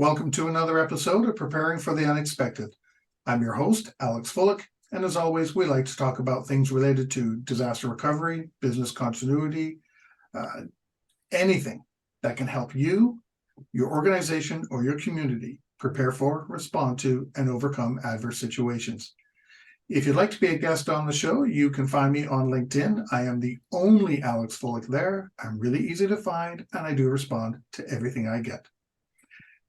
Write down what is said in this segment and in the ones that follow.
Welcome to another episode of Preparing for the Unexpected. I'm your host, Alex Fullick, and as always, we like to talk about things related to disaster recovery, business continuity, anything that can help you, your organization, or your community prepare for, respond to, and overcome adverse situations. If you'd like to be a guest on the show, you can find me on LinkedIn. I am the only Alex Fullick there. I'm really easy to find, and I do respond to everything I get.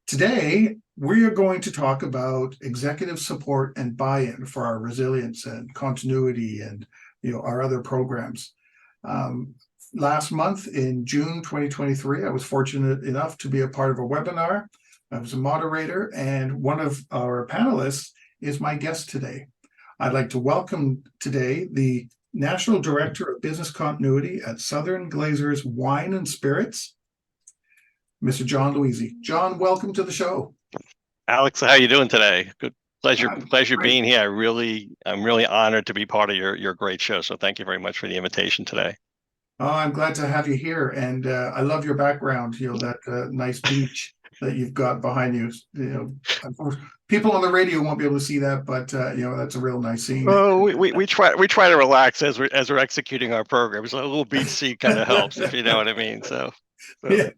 Today, we are going to talk about executive support and buy-in for our resilience and continuity and our other programs. Last month in June 2023, I was fortunate enough to be a part of a webinar. I was a moderator, and one of our panelists is my guest today. I'd like to welcome today the National Director of Business Continuity at Southern Glazer's Wine and Spirits, Mr. John Luizzi. John, welcome to the show. Alex, how are you doing today? Good pleasure Great. being here. I'm really honored to be part of your great show. So thank you very much for the invitation today. Oh, I'm glad to have you here, and I love your background. That nice beach that you've got behind you. People on the radio won't be able to see that, but that's a real nice scene. Oh, we try to relax as we're executing our program. So a little beach seat kind of helps, if you know what I mean. So. Yeah.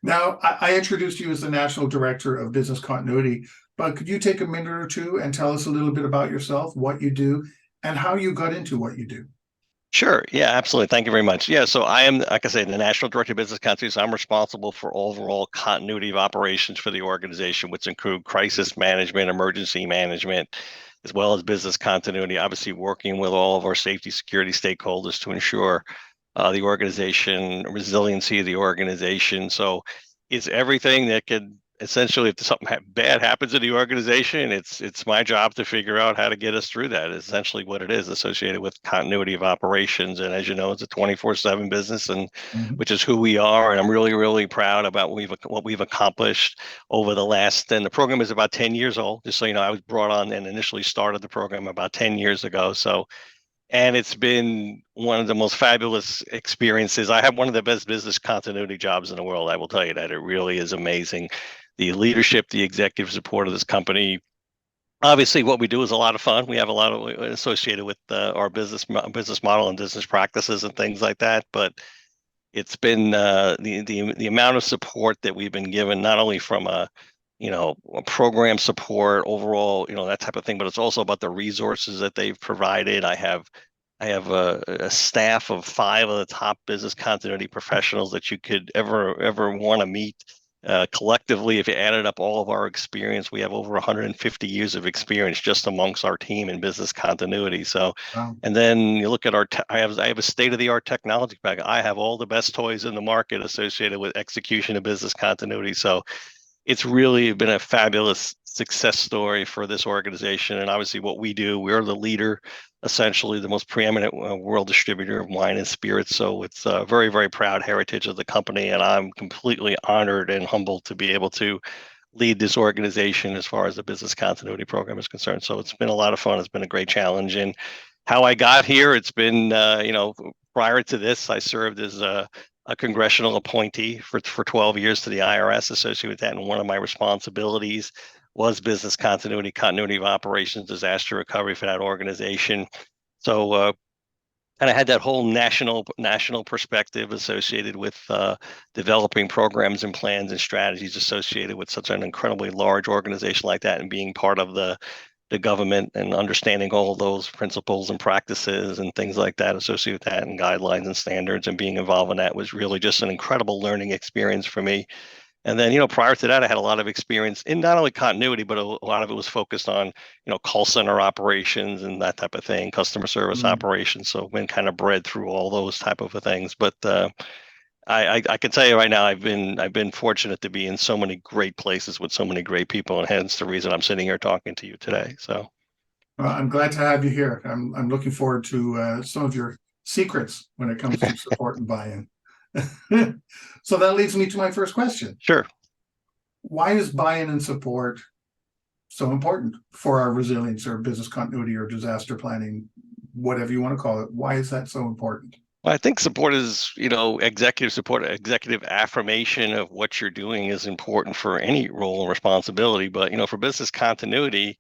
Now, I introduced you as the National Director of Business Continuity, but could you take a minute or two and tell us a little bit about yourself, what you do, and how you got into what you do? Sure. Yeah, absolutely. Thank you very much. Yeah, so I am, like I say, the National Director of Business Continuity. So I'm responsible for overall continuity of operations for the organization, which include crisis management, emergency management, as well as business continuity, obviously working with all of our safety security stakeholders to ensure the organization, resiliency of the organization. So it's everything that could essentially, if something bad happens in the organization, it's my job to figure out how to get us through that. It's essentially what it is, associated with continuity of operations. And as you know, it's a 24/7 business, and which is who we are. And I'm really, really proud about what we've accomplished over the last. And the program is about 10 years old. Just so you know, I was brought on and initially started the program about 10 years ago. So. And it's been one of the most fabulous experiences. I have one of the best business continuity jobs in the world. I will tell you that. It really is amazing. The leadership, the executive support of this company. Obviously, what we do is a lot of fun. We have a lot of associated with our business model and business practices and things like that. But it's been the amount of support that we've been given, not only from a program support overall, that type of thing, but it's also about the resources that they've provided. I have a staff of 5 of the top business continuity professionals that you could ever want to meet. Collectively, if you added up all of our experience, we have over 150 years of experience just amongst our team in business continuity. So, Wow. And then you look at I have a state-of-the-art technology pack. I have all the best toys in the market associated with execution of business continuity. So it's really been a fabulous success story for this organization. And obviously what we do, we're the leader, essentially the most preeminent world distributor of wine and spirits. So it's a very, very proud heritage of the company. And I'm completely honored and humbled to be able to lead this organization as far as the business continuity program is concerned. So it's been a lot of fun. It's been a great challenge. And how I got here, it's been, prior to this, I served as a congressional appointee for 12 years to the IRS associated with that. And one of my responsibilities was business continuity of operations, disaster recovery for that organization. So, and I had that whole national perspective associated with developing programs and plans and strategies associated with such an incredibly large organization like that, and being part of the government and understanding all those principles and practices and things like that associated with that, and guidelines and standards, and being involved in that was really just an incredible learning experience for me. And then, prior to that, I had a lot of experience in not only continuity, but a lot of it was focused on, call center operations and that type of thing, customer service operations. So I've been kind of bred through all those type of things. But I can tell you right now, I've been fortunate to be in so many great places with so many great people, and hence the reason I'm sitting here talking to you today. So, I'm glad to have you here. I'm looking forward to some of your secrets when it comes to support and buy-in. So that leads me to my first question. Sure. Why is buy-in and support so important for our resilience or business continuity or disaster planning, whatever you want to call it? Why is that so important? Well, I think support is, executive support, executive affirmation of what you're doing is important for any role and responsibility. But, for business continuity,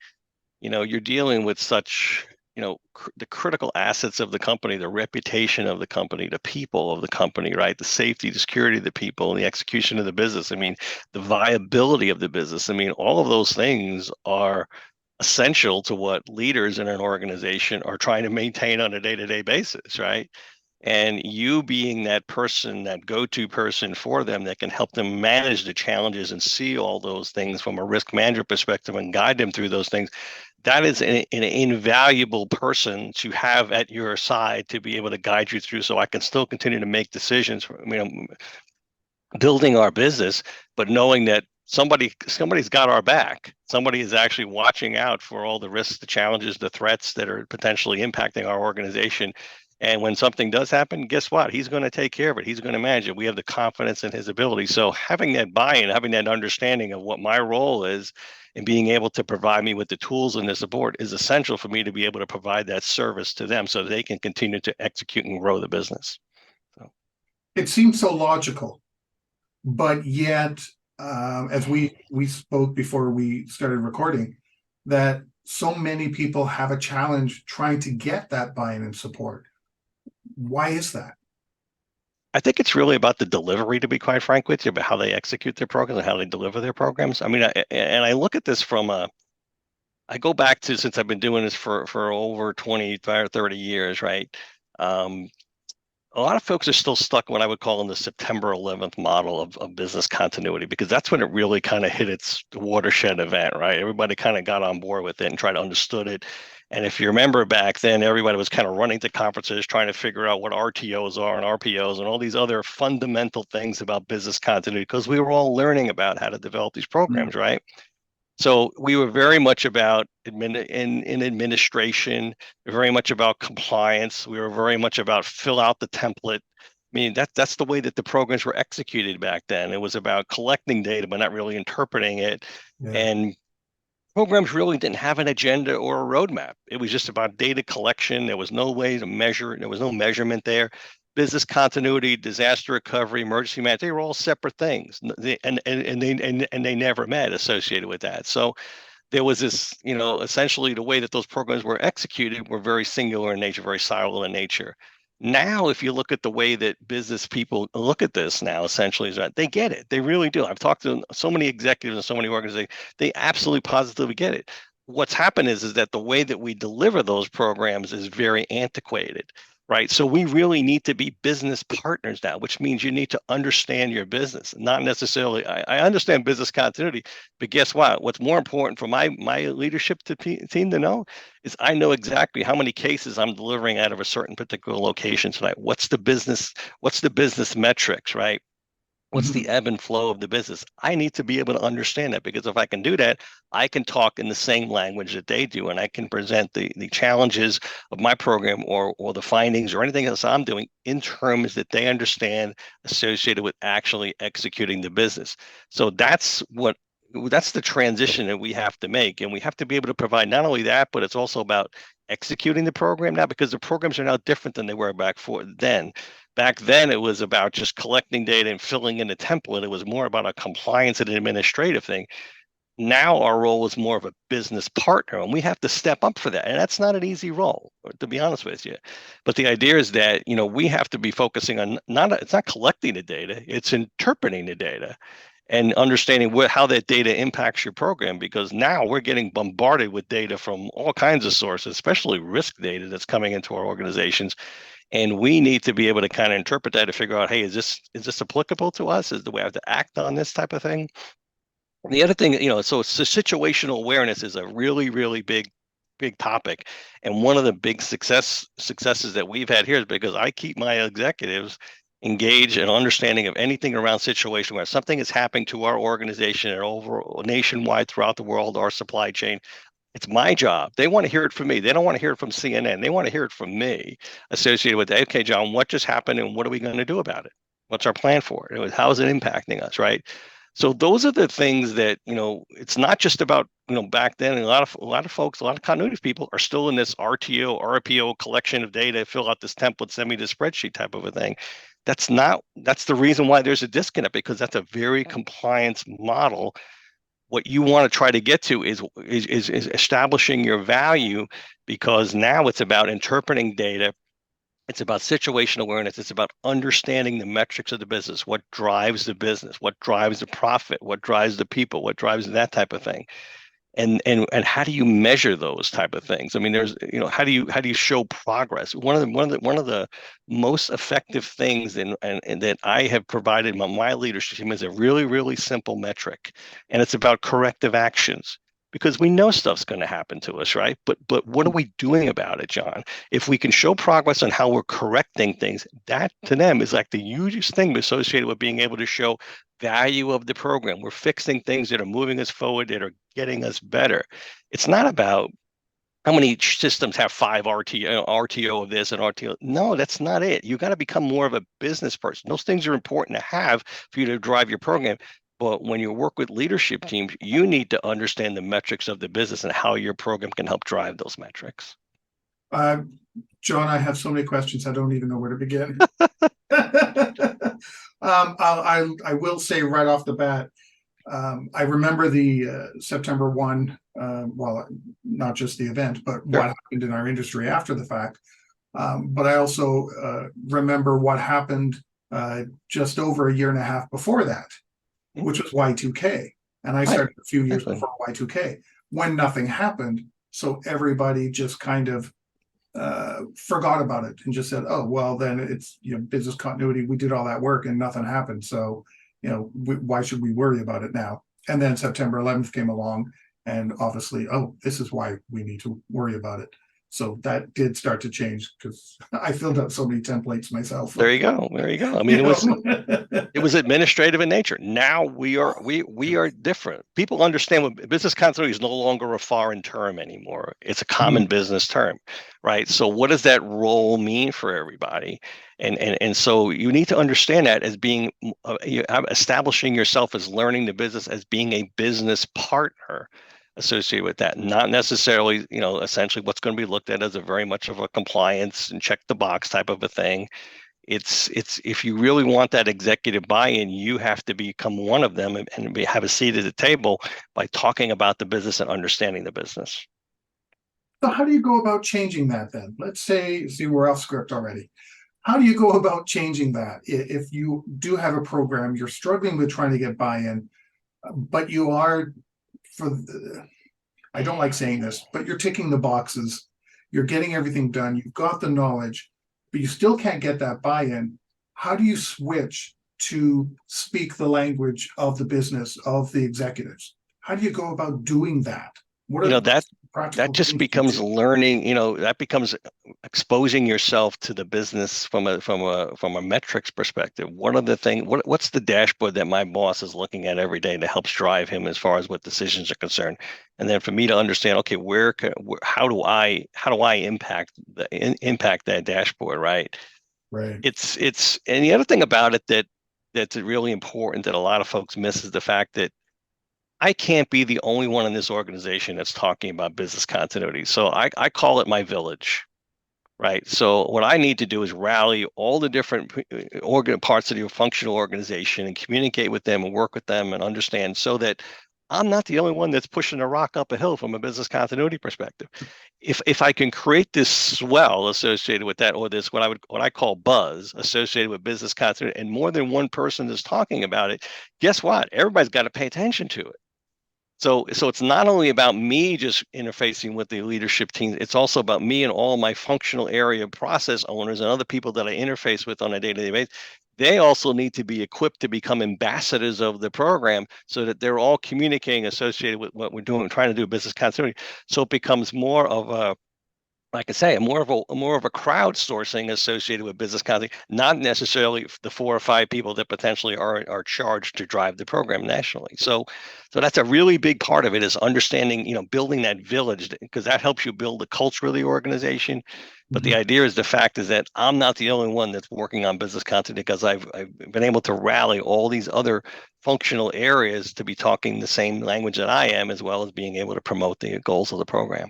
you're dealing with such, the critical assets of the company, the reputation of the company, the people of the company, right? The safety, the security of the people, and the execution of the business. I mean, the viability of the business. I mean, all of those things are essential to what leaders in an organization are trying to maintain on a day-to-day basis, right? And you being that person, that go-to person for them that can help them manage the challenges and see all those things from a risk manager perspective and guide them through those things, that is an invaluable person to have at your side to be able to guide you through, so I can still continue to make decisions, building our business, but knowing that somebody's got our back. Somebody is actually watching out for all the risks, the challenges, the threats that are potentially impacting our organization. And when something does happen, guess what? He's going to take care of it. He's going to manage it. We have the confidence in his ability. So having that buy-in, having that understanding of what my role is, and being able to provide me with the tools and the support is essential for me to be able to provide that service to them so they can continue to execute and grow the business. So. It seems so logical, but yet, as we spoke before we started recording, that so many people have a challenge trying to get that buy-in and support. Why is that? I think it's really about the delivery, to be quite frank with you, about how they execute their programs and how they deliver their programs. I mean, I look at this I go back to, since I've been doing this for over 25 or 30 years, right? Um, a lot of folks are still stuck what I would call in the September 11th model of business continuity, because that's when it really kind of hit its watershed event, right? Everybody kind of got on board with it and tried to understood it. And if you remember back then, everybody was kind of running to conferences trying to figure out what RTOs are and RPOs and all these other fundamental things about business continuity, because we were all learning about how to develop these programs, right? So we were very much about in administration, very much about compliance. We were very much about fill out the template. I mean, that's the way that the programs were executed back then. It was about collecting data, but not really interpreting it. Yeah. And programs really didn't have an agenda or a roadmap. It was just about data collection. There was no way to measure it. There was no measurement there. Business continuity, disaster recovery, emergency management, they were all separate things. And they never met associated with that. So there was this, essentially the way that those programs were executed were very singular in nature, very siloed in nature. Now, if you look at the way that business people look at this now, essentially is that they get it. They really do. I've talked to so many executives and so many organizations. They absolutely positively get it. What's happened is that the way that we deliver those programs is very antiquated, right? So we really need to be business partners now, which means you need to understand your business. Not necessarily, I understand business continuity, but guess what? What's more important for my leadership team to know is I know exactly how many cases I'm delivering out of a certain particular location tonight. What's the business metrics, right? What's the ebb and flow of the business? I need to be able to understand that, because if I can do that, I can talk in the same language that they do, and I can present the challenges of my program or the findings or anything else I'm doing in terms that they understand, associated with actually executing the business. So that's the transition that we have to make, and we have to be able to provide not only that, but it's also about executing the program now, because the programs are now different than they were then. Back then, it was about just collecting data and filling in a template. It was more about a compliance and administrative thing. Now our role is more of a business partner, and we have to step up for that. And that's not an easy role, to be honest with you. But the idea is that, we have to be focusing on it's not collecting the data, it's interpreting the data and understanding how that data impacts your program, because now we're getting bombarded with data from all kinds of sources, especially risk data that's coming into our organizations. And we need to be able to kind of interpret that to figure out, hey, is this applicable to us? Is the way I have to act on this type of thing? And the other thing, so situational awareness is a really, really big topic. And one of the big successes that we've had here is because I keep my executives engaged in understanding of anything around situation where something is happening to our organization and over nationwide throughout the world, our supply chain. It's my job. They want to hear it from me. They don't want to hear it from CNN. They want to hear it from me, associated with, okay, John, what just happened and what are we going to do about it? What's our plan for it? How is it impacting us, right? So those are the things that, it's not just about, back then, a lot of folks, a lot of continuity people are still in this RTO, RPO collection of data, fill out this template, send me the spreadsheet type of a thing. That's the reason why there's a disconnect, because that's a very compliance model. What you want to try to get to is establishing your value, because now it's about interpreting data. It's about situational awareness. It's about understanding the metrics of the business, what drives the business, what drives the profit, what drives the people, what drives that type of thing. And how do you measure those type of things? I mean, there's, how do you show progress? One of the most effective things and that I have provided my leadership team is a really, really simple metric, and it's about corrective actions. Because we know stuff's going to happen to us, right? But what are we doing about it, John? If we can show progress on how we're correcting things, that to them is like the hugest thing associated with being able to show value of the program. We're fixing things that are moving us forward, that are getting us better. It's not about how many systems have 5 RTO of this and RTO. No, that's not it. You got to become more of a business person. Those things are important to have for you to drive your program. But when you work with leadership teams, you need to understand the metrics of the business and how your program can help drive those metrics. John, I have so many questions. I don't even know where to begin. I will say right off the bat, I remember the September 1, well, not just the event, but what happened in our industry after the fact. But I also remember what happened just over a year and a half before that, which was Y2K. And I started a few years before Y2K, when nothing happened. So everybody just kind of forgot about it and just said, oh, well, then it's, business continuity. We did all that work and nothing happened. So, why should we worry about it now? And then September 11th came along, and obviously, oh, this is why we need to worry about it. So that did start to change, because I filled out so many templates myself. There you go. There you go. I mean, it was administrative in nature. Now we are different. People understand what business continuity is no longer a foreign term anymore. It's a common business term, right? So what does that role mean for everybody? And so you need to understand that as being establishing yourself as learning the business, as being a business partner associated with that, not necessarily, essentially what's going to be looked at as a very much of a compliance and check the box type of a thing. It's if you really want that executive buy-in, you have to become one of them and have a seat at the table by talking about the business and understanding the business. So how do you go about changing that then? Let's say, see, we're off script already. How do you go about changing that? If you do have a program, you're struggling with trying to get buy-in, but you are, I don't like saying this, but you're ticking the boxes, you're getting everything done, you've got the knowledge, but you still can't get that buy-in. How do you switch to speak the language of the business, of the executives? How do you go about doing that? What are that just becomes learning, that becomes exposing yourself to the business from a metrics perspective. One of the things, what's the dashboard that my boss is looking at every day that helps drive him as far as what decisions are concerned? And then for me to understand, okay, how do I impact that dashboard, right? Right. And the other thing about it that's really important that a lot of folks miss is the fact that I can't be the only one in this organization that's talking about business continuity. So I call it my village, right? So what I need to do is rally all the different parts of your functional organization and communicate with them and work with them and understand, so that I'm not the only one that's pushing a rock up a hill from a business continuity perspective. If I can create this swell associated with that, or this what I call buzz associated with business continuity, and more than one person is talking about it, guess what? Everybody's got to pay attention to it. So it's not only about me just interfacing with the leadership team, it's also about me and all my functional area process owners and other people that I interface with on a day-to-day basis. They also need to be equipped to become ambassadors of the program, so that they're all communicating associated with what we're doing, trying to do business continuity. So it becomes more of like I say, more of a crowdsourcing associated with business continuity, not necessarily the 4 or 5 people that potentially are charged to drive the program nationally. So that's a really big part of it, is understanding, building that village, because that helps you build the culture of the organization. But the idea is, the fact is that I'm not the only one that's working on business continuity, because I've been able to rally all these other functional areas to be talking the same language that I am, as well as being able to promote the goals of the program.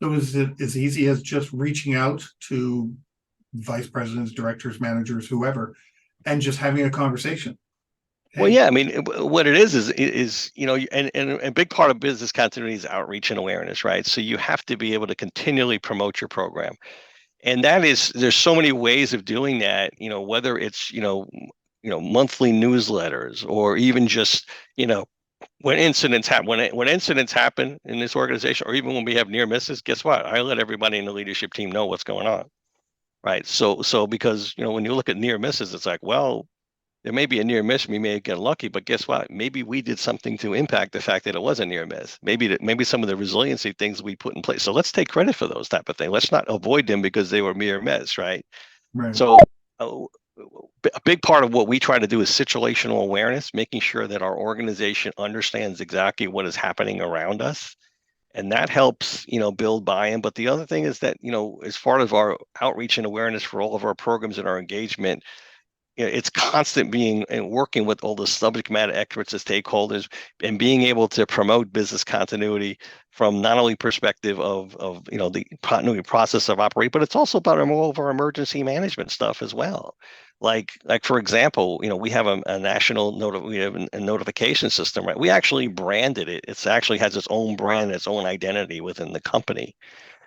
So is it as easy as just reaching out to vice presidents, directors, managers, whoever, and just having a conversation? Well, Hey, yeah, I mean, what it is, and a big part of business continuity is outreach and awareness, right? So you have to be able to continually promote your program. And there's so many ways of doing that, whether it's, monthly newsletters, or even just, when incidents happen, when incidents happen in this organization, or even when we have near misses, guess what? I let everybody in the leadership team know what's going on, right? So because, when you look at near misses, it's like, well, there may be a near miss, we may get lucky, but guess what? Maybe we did something to impact the fact that it was a near miss. Maybe some of the resiliency things we put in place. So let's take credit for those type of things. Let's not avoid them because they were near miss, right? right. So uh, a big part of what we try to do is situational awareness, making sure that our organization understands exactly what is happening around us. And that helps, build buy-in. But the other thing is that, as far as our outreach and awareness for all of our programs and our engagement, it's constant being and working with all the subject matter experts and stakeholders, and being able to promote business continuity from not only perspective of the continuity process of operate, but it's also about more of our emergency management stuff as well. Like for example, we have a national we have a notification system, right? We actually branded it. It's actually has its own brand, its own identity within the company.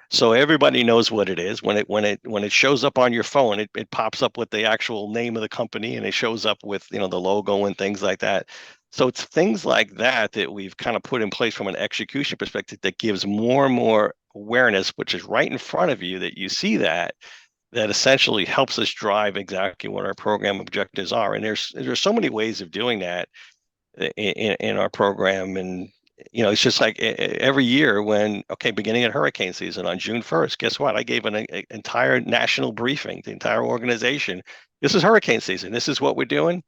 So everybody knows what it is. When it shows up on your phone, it pops up with the actual name of the company, and it shows up with, the logo and things like that. So it's things like that that we've kind of put in place from an execution perspective, that gives more and more awareness, which is right in front of you, that you see that essentially helps us drive exactly what our program objectives are. And there's so many ways of doing that in our program. And it's just like every year, beginning of hurricane season on June 1st, guess what? I gave an entire national briefing, the entire organization. This is hurricane season. This is what we're doing.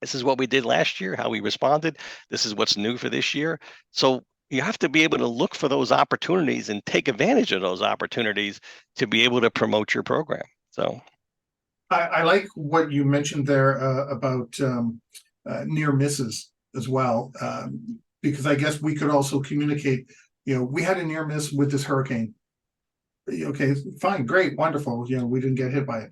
This is what we did last year, how we responded. This is what's new for this year. So you have to be able to look for those opportunities and take advantage of those opportunities to be able to promote your program. So I like what you mentioned there about near misses as well, because I guess we could also communicate. We had a near miss with this hurricane. Okay, fine, great, wonderful. We didn't get hit by it.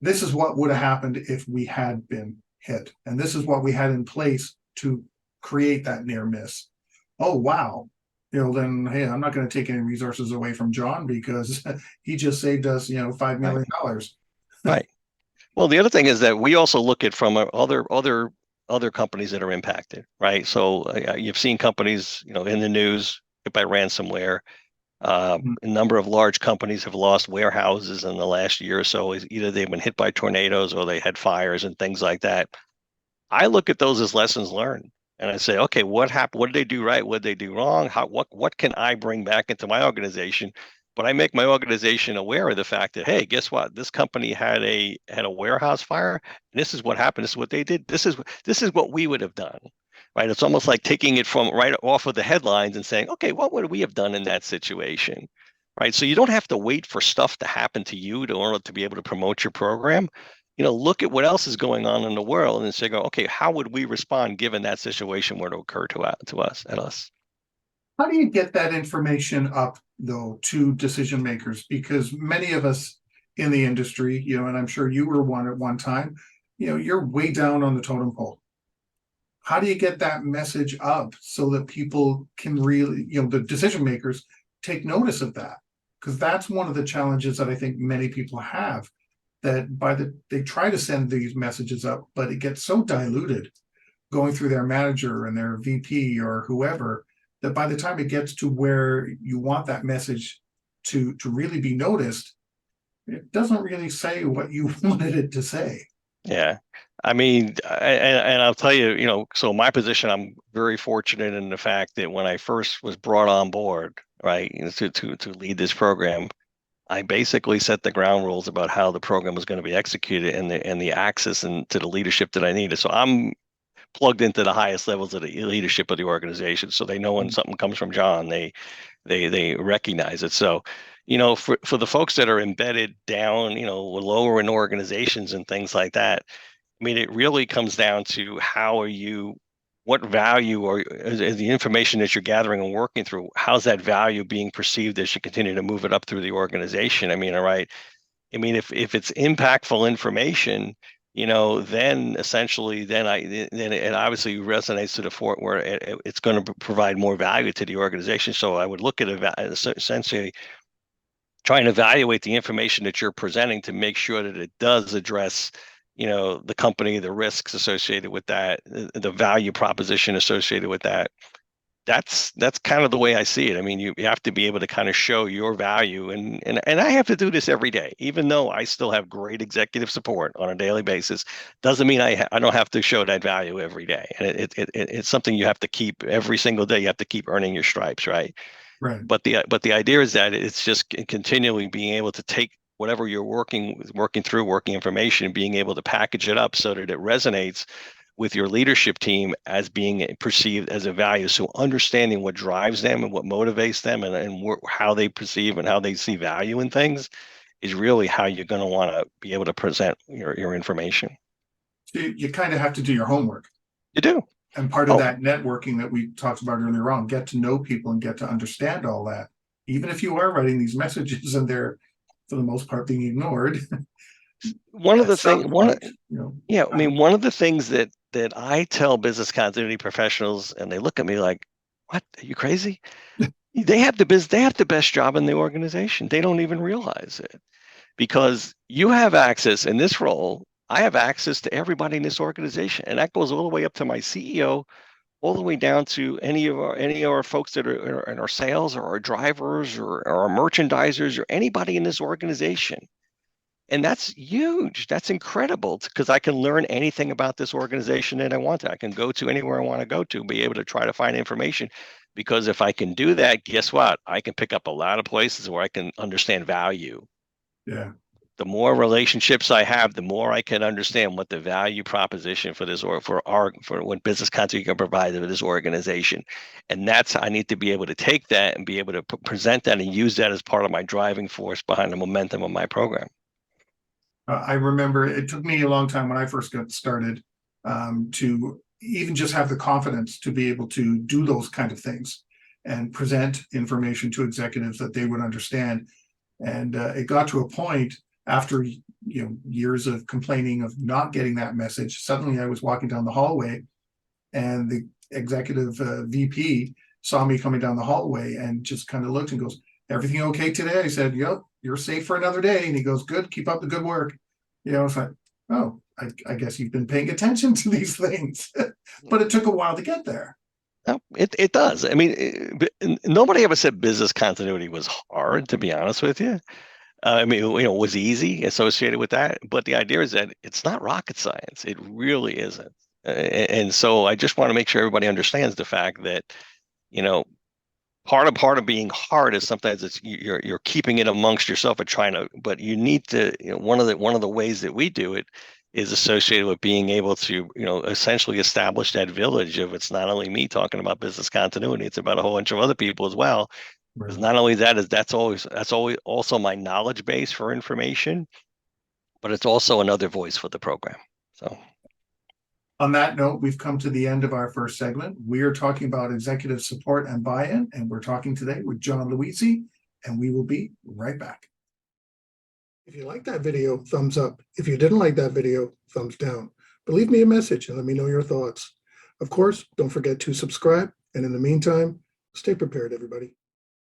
This is what would have happened if we had been hit, and this is what we had in place to create that near miss. Oh wow. Then hey, I'm not going to take any resources away from John because he just saved us, $5 right, million. right. Well, the other thing is that we also look at from other companies that are impacted, right? So you've seen companies, in the news hit by ransomware. A number of large companies have lost warehouses in the last year or so. Either they've been hit by tornadoes, or they had fires and things like that. I look at those as lessons learned, and I say, okay, what happened? What did they do right? What did they do wrong? What can I bring back into my organization? But I make my organization aware of the fact that, hey, guess what? This company had a warehouse fire, and this is what happened. This is what they did. This is what we would have done, right? It's almost like taking it from right off of the headlines and saying, okay, what would we have done in that situation, right? So you don't have to wait for stuff to happen to you in order to be able to promote your program. Look at what else is going on in the world and say, okay, how would we respond given that situation were to occur to us at us? How do you get that information up, though, to decision makers? Because many of us in the industry, and I'm sure you were one at one time, you're way down on the totem pole. How do you get that message up so that people can really, the decision makers take notice of that? Because that's one of the challenges that I think many people have, that they try to send these messages up, but it gets so diluted going through their manager and their VP or whoever, that by the time it gets to where you want that message to really be noticed, it doesn't really say what you wanted it to say. Yeah. I mean, and I'll tell you, so my position, I'm very fortunate in the fact that when I first was brought on board, right, to lead this program, I basically set the ground rules about how the program was going to be executed and the access and to the leadership that I needed. So I'm plugged into the highest levels of the leadership of the organization. So they know when something comes from John, they recognize it. So, for the folks that are embedded down, lower in organizations and things like that, I mean, it really comes down to what value is the information that you're gathering and working through, how's that value being perceived as you continue to move it up through the organization? I mean, all right. I mean, if it's impactful information, then essentially, then it obviously resonates to the fort where it's going to provide more value to the organization. So I would look at essentially try and evaluate the information that you're presenting to make sure that it does address, the company, the risks associated with that, the value proposition associated with that. That's kind of the way I see it. I mean, you have to be able to kind of show your value, and I have to do this every day, even though I still have great executive support on a daily basis. Doesn't mean I don't have to show that value every day, and it's something you have to keep every single day. You have to keep earning your stripes, right? Right. But the idea is that it's just continually being able to take whatever you're working through, working information, being able to package it up so that it resonates with your leadership team as being perceived as a value. So understanding what drives them and what motivates them and how they perceive and how they see value in things is really how you're going to want to be able to present your information. So you kind of have to do your homework. You do. And part of that networking that we talked about earlier on, get to know people and get to understand all that. Even if you are writing these messages and they're, for the most part, being ignored. One of the things, I mean, one of the things that I tell business continuity professionals, and they look at me like, "What? Are you crazy?" They have the best job in the organization. They don't even realize it because you have access in this role. I have access to everybody in this organization, and that goes all the way up to my CEO, all the way down to any of our folks that are in our sales or our drivers or our merchandisers or anybody in this organization. And that's huge. That's incredible because I can learn anything about this organization that I want to. I can go to anywhere I want to go to, be able to try to find information. Because if I can do that, guess what? I can pick up a lot of places where I can understand value. Yeah. The more relationships I have, the more I can understand what the value proposition for this or for what business continuity can provide to this organization. And I need to be able to take that and be able to present that and use that as part of my driving force behind the momentum of my program. I remember it took me a long time when I first got started to even just have the confidence to be able to do those kind of things and present information to executives that they would understand. And it got to a point after years of complaining of not getting that message. Suddenly, I was walking down the hallway, and the executive VP saw me coming down the hallway and just kind of looked and goes, "Everything okay today?" I said, "Yep, you're safe for another day." And he goes, "Good, keep up the good work." It's like, oh, I guess you've been paying attention to these things. But it took a while to get there. No, it does. I mean, nobody ever said business continuity was hard, to be honest with you. I mean, it was easy associated with that. But the idea is that it's not rocket science. It really isn't. And so I just want to make sure everybody understands the fact that, part of being hard is sometimes you're keeping it amongst yourself and but you need to, one of the ways that we do it is associated with being able to, essentially establish that village of it's not only me talking about business continuity, it's about a whole bunch of other people as well. Because not only that's always also my knowledge base for information, but it's also another voice for the program. So on that note, we've come to the end of our first segment. We are talking about executive support and buy-in, and we're talking today with John Luizzi, and we will be right back. If you liked that video, thumbs up. If you didn't like that video, thumbs down. But leave me a message and let me know your thoughts. Of course, don't forget to subscribe. And in the meantime, stay prepared, everybody.